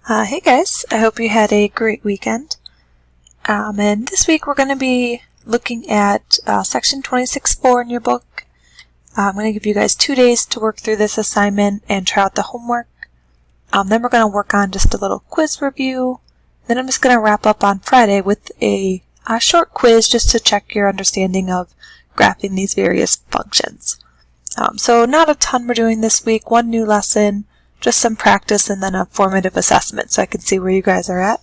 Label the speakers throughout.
Speaker 1: Hey guys, I hope you had a great weekend. And this week we're going to be looking at section 26.4 in your book. I'm going to give you guys 2 days to work through this assignment and try out the homework. Then we're going to work on just a little quiz review. Then I'm just going to wrap up on Friday with a short quiz just to check your understanding of graphing these various functions. So not a ton we're doing this week, one new lesson, just some practice, and then a formative assessment so I can see where you guys are at.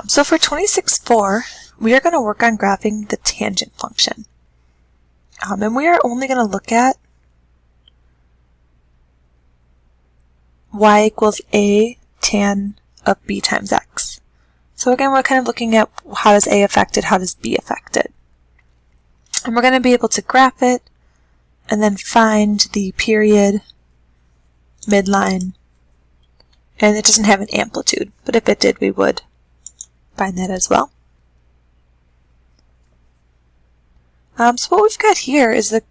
Speaker 1: So for 26.4, we are going to work on graphing the tangent function. And we are only going to look at y equals a tan of b times x. So again, we're kind of looking at how does a affect it, how does b affect it. And we're going to be able to graph it and then find the period, midline, and it doesn't have an amplitude, but if it did, we would find that as well. So what we've got here is the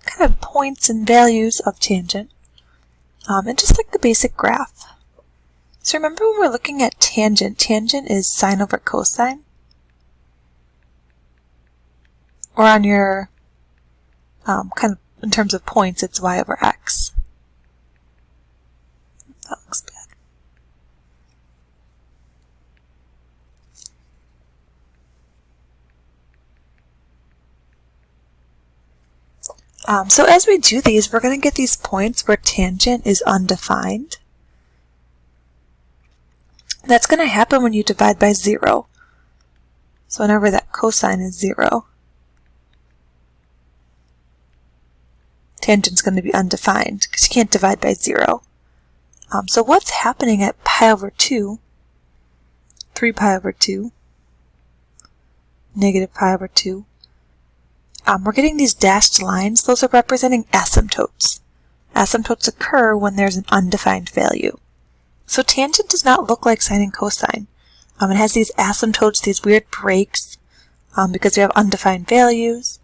Speaker 1: kind of points and values of tangent, and just like the basic graph. So remember when we're looking at tangent, tangent is sine over cosine, or on your kind of in terms of points, it's y over x. That looks bad. So as we do these, we're going to get these points where tangent is undefined. That's going to happen when you divide by 0. So whenever that cosine is 0, tangent's going to be undefined because you can't divide by 0. So what's happening at pi over 2, 3 pi over 2, negative pi over 2, we're getting these dashed lines. Those are representing asymptotes. Asymptotes occur when there's an undefined value. So tangent does not look like sine and cosine. It has these asymptotes, these weird breaks, because we have undefined values.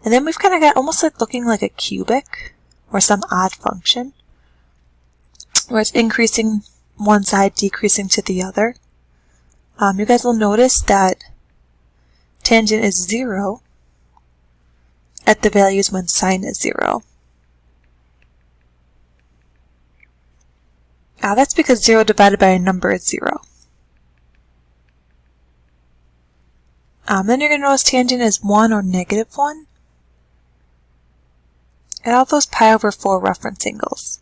Speaker 1: And then we've kind of got almost like looking like a cubic or some odd function, where it's increasing one side, decreasing to the other. You guys will notice that tangent is 0 at the values when sine is 0. That's because 0 divided by a number is 0. Then you're going to notice tangent is 1 or negative 1 at all those pi over 4 reference angles.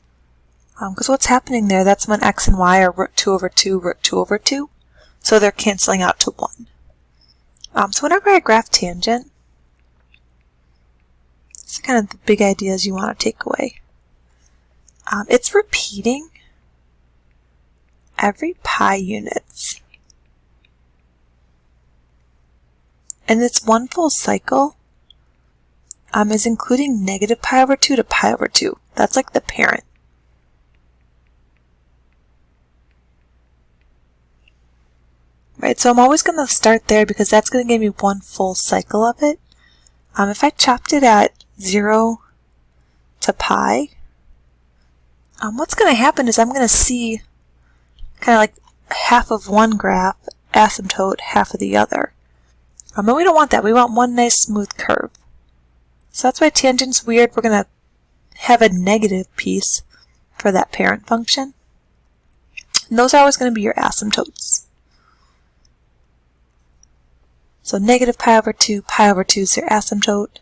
Speaker 1: Because what's happening there, that's when x and y are root 2 over 2, root 2 over 2. So they're canceling out to 1. So whenever I graph tangent, it's kind of the big ideas you want to take away. It's repeating every pi units. And its one full cycle is including negative pi over 2 to pi over 2. That's like the parent. Right, so I'm always going to start there because that's going to give me one full cycle of it. If I chopped it at 0 to pi, what's going to happen is I'm going to see kind of like half of one graph asymptote half of the other. But we don't want that. We want one nice smooth curve. So that's why tangent's weird. We're going to have a negative piece for that parent function. And those are always going to be your asymptotes. So negative pi over 2 is your asymptote.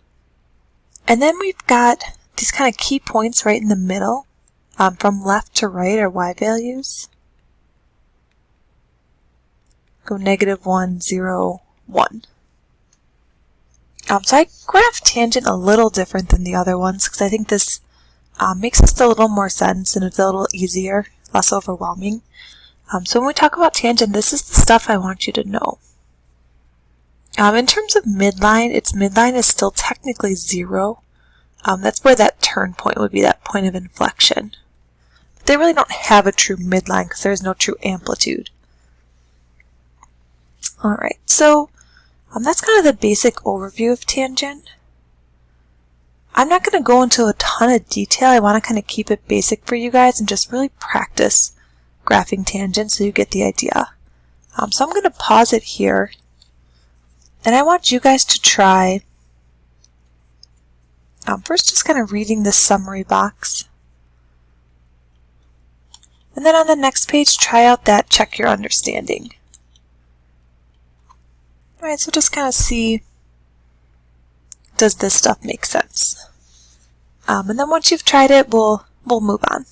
Speaker 1: And then we've got these kind of key points right in the middle. From left to right are y values. Go negative 1, 0, 1. So I graph tangent a little different than the other ones because I think this makes just a little more sense and it's a little easier, less overwhelming. So when we talk about tangent, this is the stuff I want you to know. In terms of midline, its midline is still technically 0. That's where that turn point would be, that point of inflection. But they really don't have a true midline because there is no true amplitude. Alright, so that's kind of the basic overview of tangent. I'm not going to go into a ton of detail. I want to kind of keep it basic for you guys and just really practice graphing tangents so you get the idea. So I'm going to pause it here, and I want you guys to try first just kind of reading this summary box. And then on the next page, try out that check your understanding. Alright, so just kind of see, does this stuff make sense? And then once you've tried it, we'll move on.